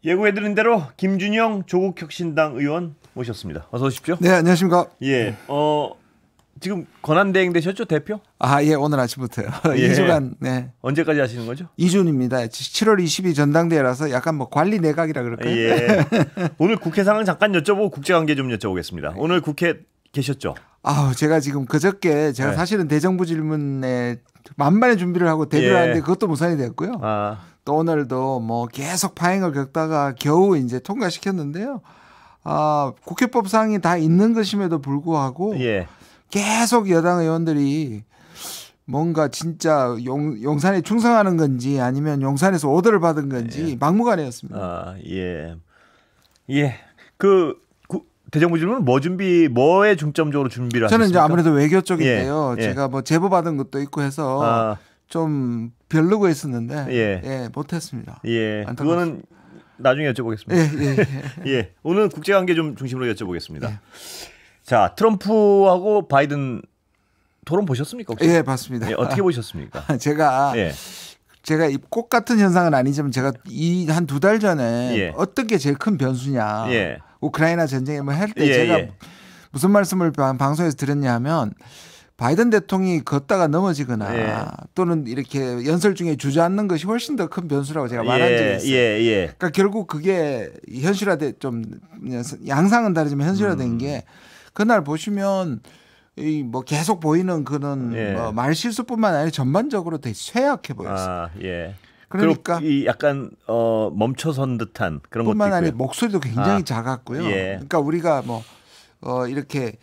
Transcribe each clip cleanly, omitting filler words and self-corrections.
예고해드린 대로 김준영 조국혁신당 의원 모셨습니다. 어서 오십시오. 네, 안녕하십니까. 예, 지금 권한대행 되셨죠, 대표? 예, 오늘 아침부터요. 예. 2주간, 네. 언제까지 하시는 거죠? 2주입니다. 7월 20일 전당대회라서 약간 뭐 관리 내각이라 그럴까요? 예. 오늘 국회 상황 잠깐 여쭤보고 국제관계 좀 여쭤보겠습니다. 오늘 국회 계셨죠? 제가 지금 그저께 제가 네. 사실은 대정부 질문에 만반의 준비를 하고 데뷔를 예. 하는데 그것도 무산이 됐고요. 또 오늘도 뭐 계속 파행을 겪다가 겨우 이제 통과시켰는데요. 국회법상이 다 있는 것임에도 불구하고 예. 계속 여당 의원들이 뭔가 진짜 용산에 충성하는 건지 아니면 용산에서 오더를 받은 건지 막무가내였습니다. 예. 예. 대정부 질문은 뭐에 중점적으로 준비를 저는 하셨습니까? 이제 아무래도 외교 쪽인데요. 예. 제가 뭐 제보 받은 것도 있고 해서 좀 별로고 했었는데 예. 못했습니다. 예. 안타깝습니다. 그거는 나중에 여쭤보겠습니다. 예. 오늘 국제관계 좀 중심으로 여쭤보겠습니다. 예. 자, 트럼프하고 바이든 토론 보셨습니까? 혹시? 예, 봤습니다. 예, 어떻게 보셨습니까? 제가 이 꽃 같은 현상은 아니지만 제가 한 2달 전에 어떤 게 제일 큰 변수냐. 우크라이나 전쟁을 뭐 할 때 제가 무슨 말씀을 방송에서 드렸냐 하면 바이든 대통령이 걷다가 넘어지거나 또는 이렇게 연설 중에 주저앉는 것이 훨씬 더 큰 변수라고 제가 말한 적이 있어요. 그러니까 결국 그게 현실화돼 좀 양상은 다르지만 현실화된 게 그날 보시면 이 뭐 계속 보이는 그런 뭐 말실수뿐만 아니라 전반적으로 되게 쇠약해 보였어요. 그러니까 이 약간 멈춰선 듯한 그런 것도 뿐만 있고요. 아니라 목소리도 굉장히 작았고요. 그러니까 우리가 뭐 이렇게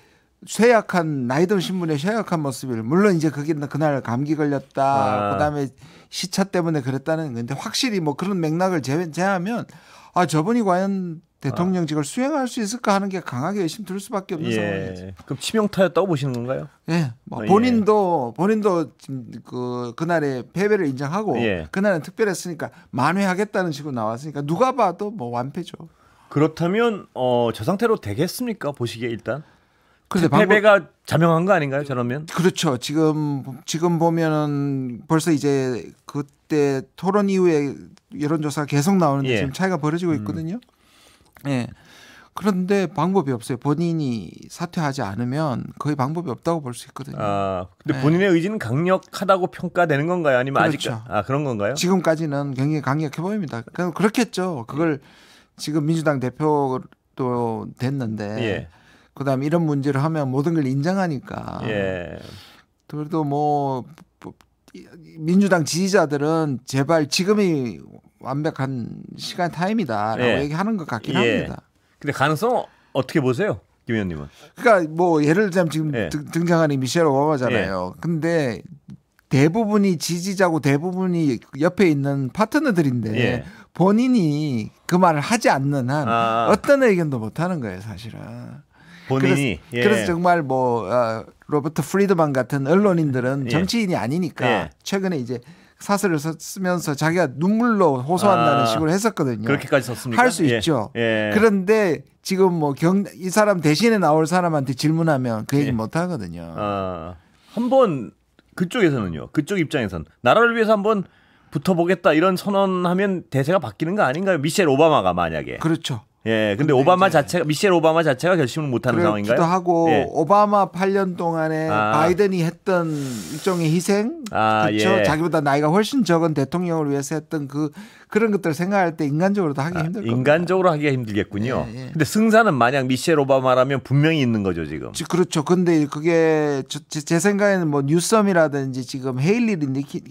쇠약한 나이든 신분의 쇠약한 모습을 물론 이제 그게 그날 감기 걸렸다 그다음에 시차 때문에 그랬다는 건데 확실히 뭐 그런 맥락을 제하면 저분이 과연 대통령직을 수행할 수 있을까 하는 게 강하게 의심 들 수밖에 없는 상황이죠. 그럼 치명타였다고 보시는 건가요? 뭐 본인도 그날의 패배를 인정하고 그날은 특별했으니까 만회하겠다는 식으로 나왔으니까 누가 봐도 뭐 완패죠. 그렇다면 저 상태로 되겠습니까? 보시기에 일단. 그런데 패배가 자명한 거 아닌가요? 저러면? 그렇죠. 지금 보면은 벌써 이제 그때 토론 이후에 여론조사가 계속 나오는데 지금 차이가 벌어지고 있거든요. 그런데 방법이 없어요. 본인이 사퇴하지 않으면 거의 방법이 없다고 볼 수 있거든요. 근데 본인의 의지는 강력하다고 평가되는 건가요? 아니면 그렇죠. 아직 그런 건가요? 지금까지는 굉장히 강력해 보입니다. 그렇겠죠. 그걸 지금 민주당 대표도 됐는데 그다음에 이런 문제를 하면 모든 걸 인정하니까. 그래도 뭐 민주당 지지자들은 제발 지금이 완벽한 시간 타임이다라고 얘기하는 것 같긴 합니다. 근데 가능성 어떻게 보세요, 김 의원님은? 그러니까 뭐 예를 들자면 지금 등장하는 미셸 오바마잖아요. 근데 대부분이 지지자고 대부분이 옆에 있는 파트너들인데 본인이 그 말을 하지 않는 한 어떤 의견도 못 하는 거예요, 사실은. 본인이 그래서 정말 뭐 로버트 프리드만 같은 언론인들은 정치인이 아니니까 최근에 이제 사설을 쓰면서 자기가 눈물로 호소한다는 식으로 했었거든요. 그렇게까지 썼습니까? 할 수 있죠. 그런데 지금 뭐 이 사람 대신에 나올 사람한테 질문하면 그 얘기 못 하거든요. 한번 그쪽에서는요. 그쪽 입장에서는 나라를 위해서 한번 붙어보겠다 이런 선언하면 대세가 바뀌는 거 아닌가요? 미셸 오바마가 만약에. 그렇죠. 근데 미셸 오바마 자체가 결심을 못하는 상황인가요? 그렇기도 하고 오바마 8년 동안에 바이든이 했던 일종의 희생, 그렇죠. 자기보다 나이가 훨씬 적은 대통령을 위해서 했던 그런 것들을 생각할 때 인간적으로도 하기 힘들 겁니다. 인간적으로 하기가 힘들겠군요. 근데 승산은 만약 미셸 오바마라면 분명히 있는 거죠 지금. 그렇죠. 근데 그게 제 생각에는 뭐 뉴섬이라든지 지금 헤일리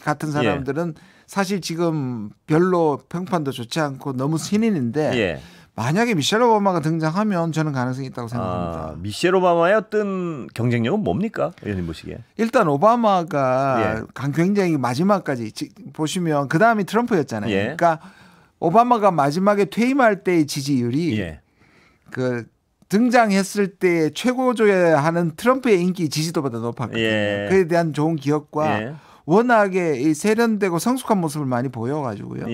같은 사람들은 사실 지금 별로 평판도 좋지 않고 너무 신인인데. 만약에 미셸 오바마가 등장하면 저는 가능성이 있다고 생각합니다. 미셸 오바마의 어떤 경쟁력은 뭡니까? 의원님 보시기에. 일단 오바마가 굉장히 마지막까지 보시면 그 다음이 트럼프였잖아요. 그러니까 오바마가 마지막에 퇴임할 때의 지지율이 그 등장했을 때 최고조회하는 트럼프의 인기 지지도보다 높았거든요. 그에 대한 좋은 기억과 워낙에 세련되고 성숙한 모습을 많이 보여가지고요.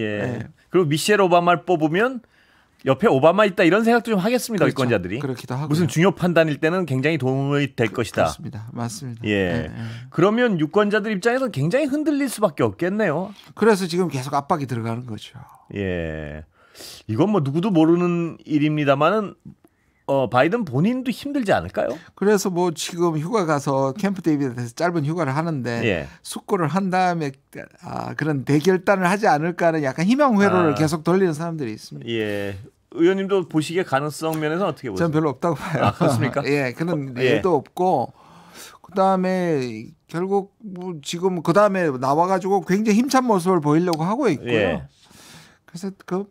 그리고 미셸 오바마를 뽑으면 옆에 오바마 있다 이런 생각도 좀 하겠습니다. 그렇죠. 유권자들이. 그렇기도 하고 무슨 중요 판단일 때는 굉장히 도움이 될 것이다. 그렇습니다. 맞습니다. 그러면 유권자들 입장에서는 굉장히 흔들릴 수밖에 없겠네요. 그래서 지금 계속 압박이 들어가는 거죠. 이건 뭐 누구도 모르는 일입니다만은 바이든 본인도 힘들지 않을까요? 그래서 뭐 지금 휴가 가서 캠프 데이비드에서 짧은 휴가를 하는데 예. 숙고를 한 다음에 그런 대결단을 하지 않을까 하는 약간 희망 회로를 계속 돌리는 사람들이 있습니다. 예. 의원님도 보시기에 가능성 면에서 어떻게 보세요? 저는 별로 없다고 봐요. 아, 그렇습니까? 예, 그런 예도 없고 그다음에 결국 뭐 지금 그다음에 나와가지고 굉장히 힘찬 모습을 보이려고 하고 있고요. 예. 그래서 그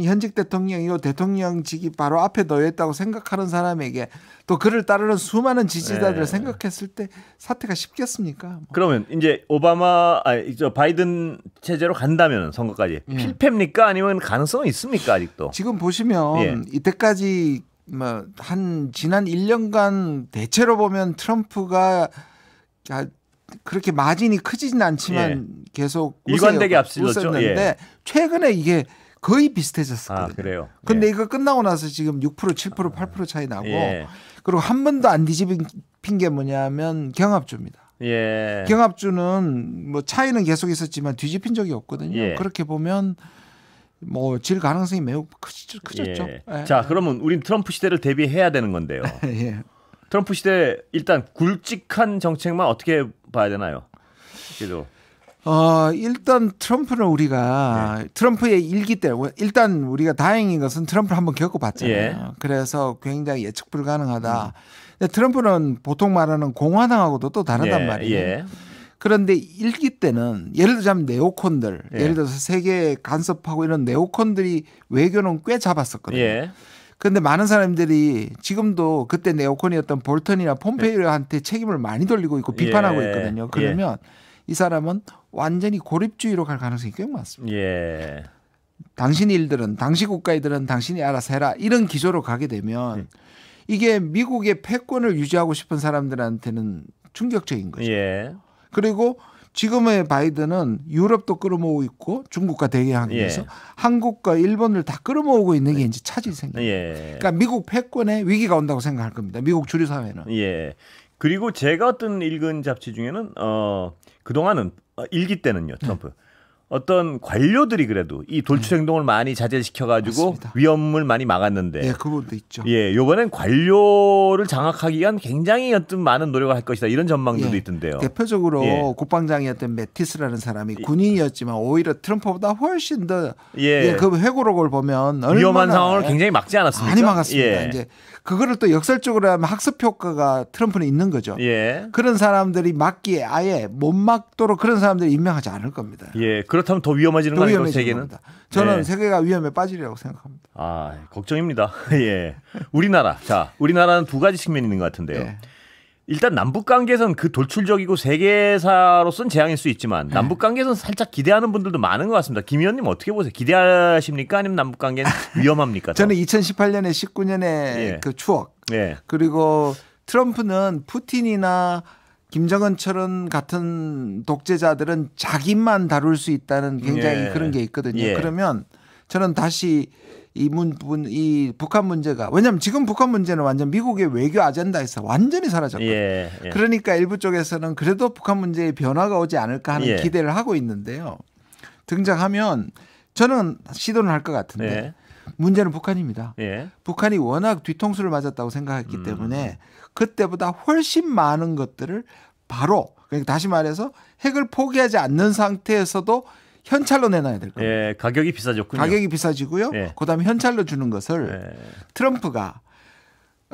현직 대통령이고 대통령직이 바로 앞에 놓여 있다고 생각하는 사람에게 또 그를 따르는 수많은 지지자들을 생각했을 때 사태가 쉽겠습니까? 뭐. 그러면 이제 바이든 체제로 간다면 선거까지 필패입니까? 아니면 가능성은 있습니까? 아직도? 지금 보시면 이때까지 뭐 한 지난 1년간 대체로 보면 트럼프가 그렇게 마진이 크지는 않지만 계속 일관되게 앞질렀는데 최근에 이게 거의 비슷해졌었거든요. 그래요. 근데 이거 끝나고 나서 지금 6%, 7%, 8% 차이 나고 그리고 한 번도 안 뒤집힌 게 뭐냐면 경합주입니다. 경합주는 뭐 차이는 계속 있었지만 뒤집힌 적이 없거든요. 그렇게 보면 뭐 질 가능성이 매우 크졌죠. 자, 그러면 우린 트럼프 시대를 대비해야 되는 건데요. 트럼프 시대 일단 굵직한 정책만 어떻게 봐야 되나요? 그래도 일단 트럼프는 우리가 트럼프의 일기 때 일단 우리가 다행인 것은 트럼프를 한번 겪어봤잖아요. 그래서 굉장히 예측 불가능하다. 근데 트럼프는 보통 말하는 공화당하고도 또 다르단 말이에요. 그런데 일기 때는 예를 들자면 네오콘들, 예를 들어서 세계 간섭하고 이런 네오콘들이 외교는 꽤 잡았었거든요. 그런데 많은 사람들이 지금도 그때 네오콘이었던 볼턴이나 폼페이오한테 책임을 많이 돌리고 있고 비판하고 있거든요. 그러면 이 사람은 완전히 고립주의로 갈 가능성이 꽤 많습니다. 당신 일들은 당시 국가이들은 당신이 알아서 해라 이런 기조로 가게 되면 이게 미국의 패권을 유지하고 싶은 사람들한테는 충격적인 거죠. 그리고 지금의 바이든은 유럽도 끌어모으고 있고 중국과 대결하기 위해서 한국과 일본을 다 끌어모으고 있는 게 이제 차질이 생깁니다. 그러니까 미국 패권에 위기가 온다고 생각할 겁니다. 미국 주류 사회는. 그리고 제가 어떤 읽은 잡지 중에는 그동안은 일기 때는요 트럼프 어떤 관료들이 그래도 이 돌출 행동을 많이 자제시켜가지고 위험을 많이 막았는데 그 부분도 있죠. 이번엔 관료를 장악하기 위한 굉장히 어떤 많은 노력을 할 것이다 이런 전망들도 있던데요. 대표적으로 국방장이었던 매티스라는 사람이 군인이었지만 오히려 트럼프보다 훨씬 더 그 회고록을 보면 위험한 상황을 굉장히 막지 않았습니까? 많이 막았습니다. 이제 그거를 또 역설적으로 하면 학습 효과가 트럼프는 있는 거죠. 그런 사람들이 막기에 아예 못 막도록 그런 사람들이 임명하지 않을 겁니다. 그렇다면 더 위험해지는 거 아니에요, 세계는? 저는 세계가 위험에 빠지리라고 생각합니다. 걱정입니다. 우리나라는 두 가지 측면이 있는 것 같은데요. 일단 남북 관계에서는 그 돌출적이고 세계사로서는 재앙일 수 있지만 남북 관계에서는 살짝 기대하는 분들도 많은 것 같습니다. 김 의원님 어떻게 보세요? 기대하십니까? 아니면 남북 관계는 위험합니까? 저는 2018년에 19년의 그 추억 그리고 트럼프는 푸틴이나 김정은처럼 같은 독재자들은 자기만 다룰 수 있다는 굉장히 그런 게 있거든요. 그러면 저는 다시 이 북한 문제가 왜냐하면 지금 북한 문제는 완전 미국의 외교 아젠다에서 완전히 사라졌거든요. 그러니까 일부 쪽에서는 그래도 북한 문제에 변화가 오지 않을까 하는 기대를 하고 있는데요. 등장하면 저는 시도는 할 것 같은데 문제는 북한입니다. 북한이 워낙 뒤통수를 맞았다고 생각했기 때문에 그때보다 훨씬 많은 것들을 바로 그러니까 다시 말해서 핵을 포기하지 않는 상태에서도 현찰로 내놔야 될 겁니다. 가격이 비싸졌군요. 가격이 비싸지고요. 그다음에 현찰로 주는 것을 트럼프가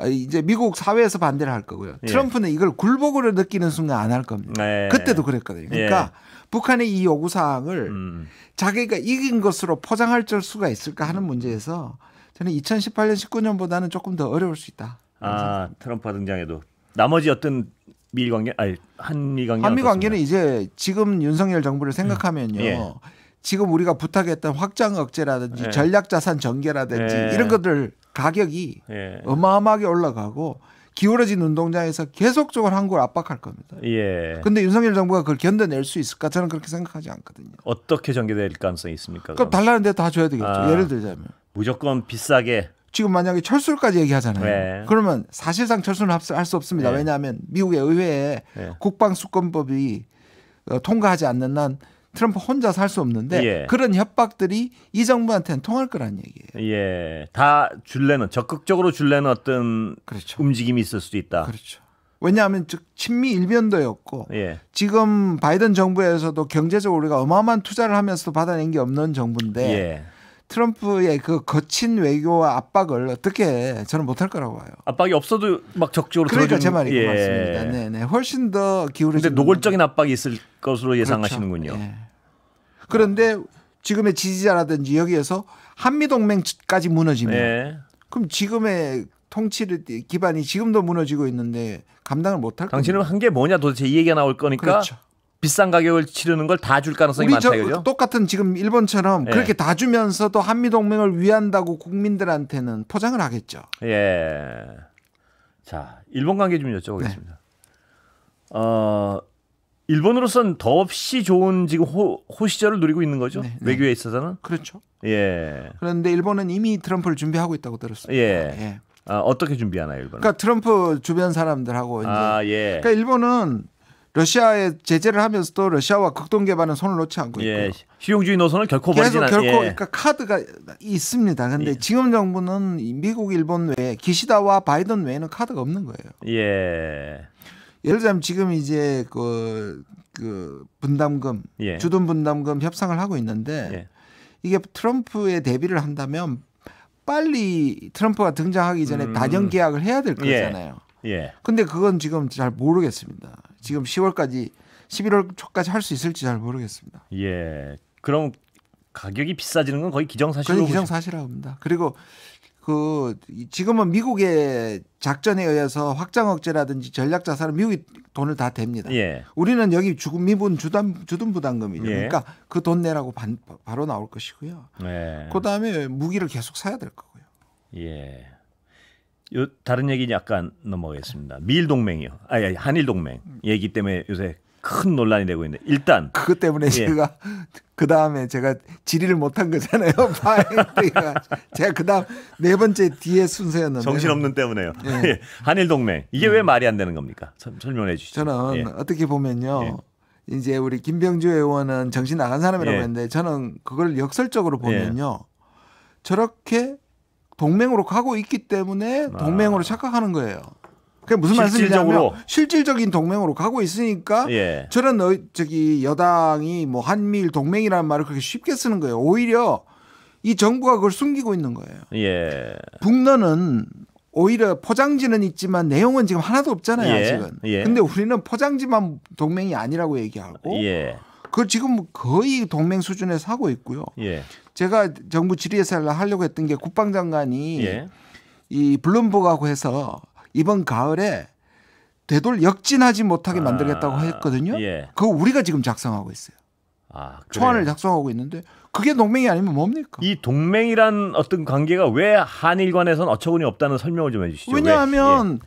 이제 미국 사회에서 반대를 할 거고요. 트럼프는 이걸 굴복으로 느끼는 순간 안 할 겁니다. 그때도 그랬거든요. 그러니까 북한의 이 요구사항을 자기가 이긴 것으로 포장할 수가 있을까 하는 문제에서 저는 2018년 19년보다는 조금 더 어려울 수 있다. 트럼프가 등장해도 나머지 어떤 미일 관계, 한미 관계, 한미 관계는 이제 지금 윤석열 정부를 생각하면요, 지금 우리가 부탁했던 확장 억제라든지 전략자산 전개라든지 이런 것들 가격이 어마어마하게 올라가고 기울어진 운동장에서 계속적으로 한국을 압박할 겁니다. 그런데 윤석열 정부가 그걸 견뎌낼 수 있을까? 저는 그렇게 생각하지 않거든요. 어떻게 전개될 가능성이 있습니까? 그럼 달라는 데 다 줘야 되겠죠. 예를 들자면 무조건 비싸게. 지금 만약에 철수까지 얘기하잖아요. 그러면 사실상 철수는 할 수 없습니다. 왜냐하면 미국의 의회에 국방수권법이 통과하지 않는 한 트럼프 혼자 살 수 없는데 그런 협박들이 이 정부한테는 통할 거란 얘기예요. 예, 다 줄래는 적극적으로 줄래는 어떤 그렇죠. 움직임이 있을 수도 있다. 그렇죠. 왜냐하면 친미 일변도였고 지금 바이든 정부에서도 경제적으로 우리가 어마어마한 투자를 하면서도 받아낸 게 없는 정부인데 트럼프의 그 거친 외교와 압박을 어떻게 저는 못할 거라고 봐요. 압박이 없어도 막 적극적으로 그러니까 제 말이 그 맞습니다. 네네. 훨씬 더 기울어지는. 근데 노골적인 압박이 있을 것으로 예상하시는군요. 그렇죠. 그런데 지금의 지지자라든지 여기에서 한미동맹까지 무너지면 그럼 지금의 통치를 기반이 지금도 무너지고 있는데 감당을 못할 거예요. 당신은 한 게 뭐냐 도대체 이 얘기가 나올 거니까 그렇죠. 비싼 가격을 치르는 걸 다 줄 가능성이 많다 이거죠? 똑같은 지금 일본처럼 그렇게 다 주면서도 한미동맹을 위한다고 국민들한테는 포장을 하겠죠. 자, 일본 관계 좀 여쭤보겠습니다. 일본으로선 더없이 좋은 지금 호시절을 누리고 있는 거죠? 외교에 있어서는? 그렇죠. 그런데 일본은 이미 트럼프를 준비하고 있다고 들었습니다. 어떻게 준비하나요, 일본은? 그러니까 트럼프 주변 사람들하고 이제 그러니까 일본은 러시아에 제재를 하면서도 러시아와 극동 개발은 손을 놓지 않고 있고 실용주의 노선을 결코 버리지 않아요. 그러니까 카드가 있습니다. 그런데 지금 정부는 미국, 일본 외에 기시다와 바이든 외에는 카드가 없는 거예요. 예를 들자면 지금 이제 그 분담금, 주둔 분담금 협상을 하고 있는데 이게 트럼프에 대비를 한다면 빨리 트럼프가 등장하기 전에 단연 계약을 해야 될 거잖아요. 근데 그건 지금 잘 모르겠습니다. 지금 10월까지 11월 초까지 할 수 있을지 잘 모르겠습니다. 그럼 가격이 비싸지는 건 거의 기정사실로 기정사실이라고 봅니다. 그리고 지금은 미국의 작전에 의해서 확장 억제라든지 전략 자산은 미국이 돈을 다 댑니다. 우리는 여기 미분 주둔 부담금이죠. 그러니까 그 돈 내라고 바로 나올 것이고요. 그다음에 무기를 계속 사야 될 거고요. 다른 얘기 약간 넘어가겠습니다. 미일 동맹이요. 한일 동맹 얘기 때문에 요새 큰 논란이 되고 있는데 일단 그것 때문에 제가 그 다음에 제가 질의를 못한 거잖아요. 제가 그 다음 네 번째 뒤에 순서였는데 정신없는 때문에요. 한일 동맹 이게 왜 말이 안 되는 겁니까? 설명해 주시죠. 저는 어떻게 보면요. 이제 우리 김병주 의원은 정신 나간 사람이라고 했는데 저는 그걸 역설적으로 보면요. 저렇게 동맹으로 가고 있기 때문에 동맹으로 착각하는 거예요. 그게 무슨 말씀이냐면 실질적인 동맹으로 가고 있으니까 저런 여당이 뭐 한미일 동맹이라는 말을 그렇게 쉽게 쓰는 거예요. 오히려 이 정부가 그걸 숨기고 있는 거예요. 북러는 오히려 포장지는 있지만 내용은 지금 하나도 없잖아요. 아직은. 근데 우리는 포장지만 동맹이 아니라고 얘기하고 그걸 지금 거의 동맹 수준에서 하고 있고요. 제가 정부 질의에서 하려고 했던 게 국방장관이 이 블룸버그하고 해서 이번 가을에 되돌 역진하지 못하게 만들겠다고 했거든요. 그거 우리가 지금 작성하고 있어요. 초안을 작성하고 있는데 그게 동맹이 아니면 뭡니까? 이 동맹이란 어떤 관계가 왜 한일 간에서는 어처구니 없다는 설명을 좀 해주시죠. 왜냐하면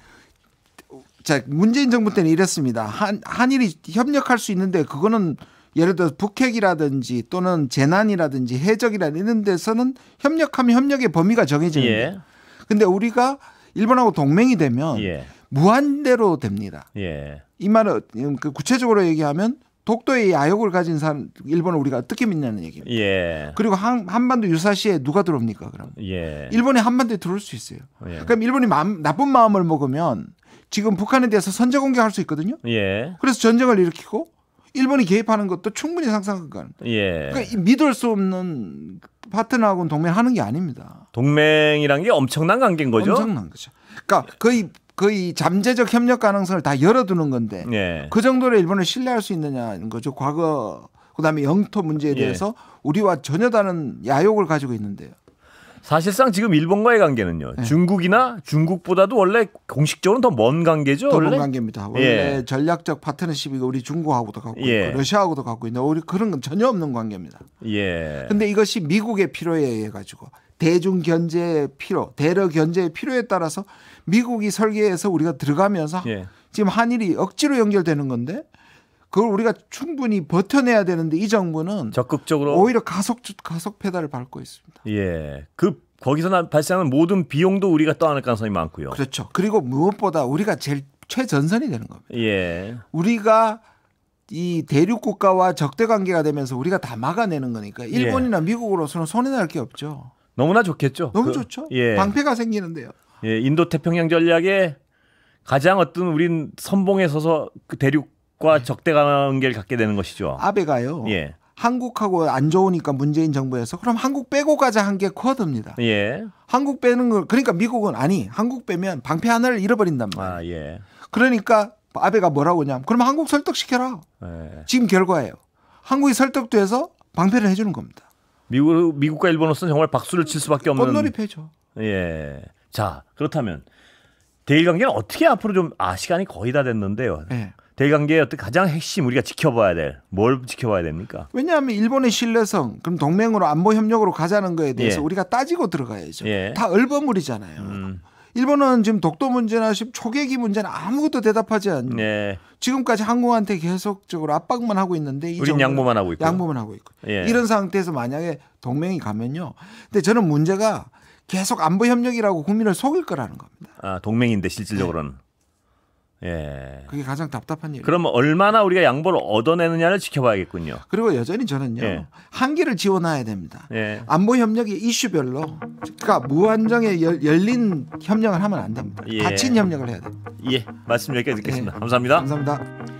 자 문재인 정부 때는 이랬습니다. 한일이 협력할 수 있는데 그거는 예를 들어 북핵이라든지 또는 재난이라든지 해적이라든지 이런 데서는 협력하면 협력의 범위가 정해지는데 근데 우리가 일본하고 동맹이 되면 무한대로 됩니다. 이 말은 구체적으로 얘기하면 독도의 야욕을 가진 사람 일본을 우리가 어떻게 믿냐는 얘기입니다. 그리고 한반도 유사시에 누가 들어옵니까? 그럼 일본이 한반도에 들어올 수 있어요. 그럼 일본이 나쁜 마음을 먹으면 지금 북한에 대해서 선제 공격할 수 있거든요. 그래서 전쟁을 일으키고 일본이 개입하는 것도 충분히 상상할 거예요. 그러니까 믿을 수 없는 파트너하고는 동맹하는 게 아닙니다. 동맹이란 게 엄청난 관계인 거죠. 엄청난 거죠. 그러니까 거의 잠재적 협력 가능성을 다 열어두는 건데 그 정도로 일본을 신뢰할 수 있느냐는 거죠. 과거 그다음에 영토 문제에 대해서 우리와 전혀 다른 야욕을 가지고 있는데요. 사실상 지금 일본과의 관계는요. 중국이나 중국보다도 원래 공식적으로 더 먼 관계죠. 더 먼 관계입니다. 원래 전략적 파트너십이 우리 중국하고도 갖고 있고 러시아하고도 갖고 있는데 우리 그런 건 전혀 없는 관계입니다. 그런데 이것이 미국의 필요에 의해 가지고 대중 견제의 필요, 대러 견제의 필요에 따라서 미국이 설계해서 우리가 들어가면서 지금 한일이 억지로 연결되는 건데 그걸 우리가 충분히 버텨내야 되는데 이 정부는 적극적으로 오히려 가속 페달을 밟고 있습니다. 거기서 발생하는 모든 비용도 우리가 떠안을 가능성이 많고요. 그렇죠. 그리고 무엇보다 우리가 제일 최전선이 되는 겁니다. 우리가 이 대륙 국가와 적대 관계가 되면서 우리가 다 막아내는 거니까 일본이나 미국으로서는 손해날 게 없죠. 너무나 좋겠죠. 너무 좋죠. 방패가 생기는데요. 인도 태평양 전략에 가장 어떤 우린 선봉에 서서 그 대륙과 적대 관계를 갖게 되는 것이죠. 아베가요. 한국하고 안 좋으니까 문재인 정부에서 그럼 한국 빼고 가자 한 게 쿼드입니다. 한국 빼는 걸 그러니까 미국은 아니 한국 빼면 방패 하나를 잃어버린단 말이에요. 그러니까 아베가 뭐라고 하냐면 그러면 한국 설득시켜라. 지금 결과예요. 한국이 설득돼서 방패를 해주는 겁니다. 미국과 일본으로서는 정말 박수를 칠 수밖에 없는. 꽃놀이패죠. 자 그렇다면 대일 관계는 어떻게 앞으로 좀 시간이 거의 다 됐는데요. 대일 관계의 어떤 가장 핵심 우리가 지켜봐야 될 뭘 지켜봐야 됩니까? 왜냐하면 일본의 신뢰성 그럼 동맹으로 안보 협력으로 가자는 거에 대해서 우리가 따지고 들어가야죠. 다 얼버무리잖아요. 일본은 지금 독도 문제나 초계기 문제는 아무것도 대답하지 않는. 지금까지 한국한테 계속적으로 압박만 하고 있는데 우린 양보만 하고 있고. 이런 상태에서 만약에 동맹이 가면요. 근데 저는 문제가 계속 안보 협력이라고 국민을 속일 거라는 겁니다. 동맹인데 실질적으로는. 그게 가장 답답한 일이에요. 그럼 얼마나 우리가 양보를 얻어내느냐를 지켜봐야겠군요. 그리고 여전히 저는요. 한계를 지원해야 됩니다. 안보 협력이 이슈별로 그러니까 무한정의 열린 협력을 하면 안 됩니다. 닫힌 협력을 해야 됩니다. 말씀 여기까지 듣겠습니다. 감사합니다. 감사합니다.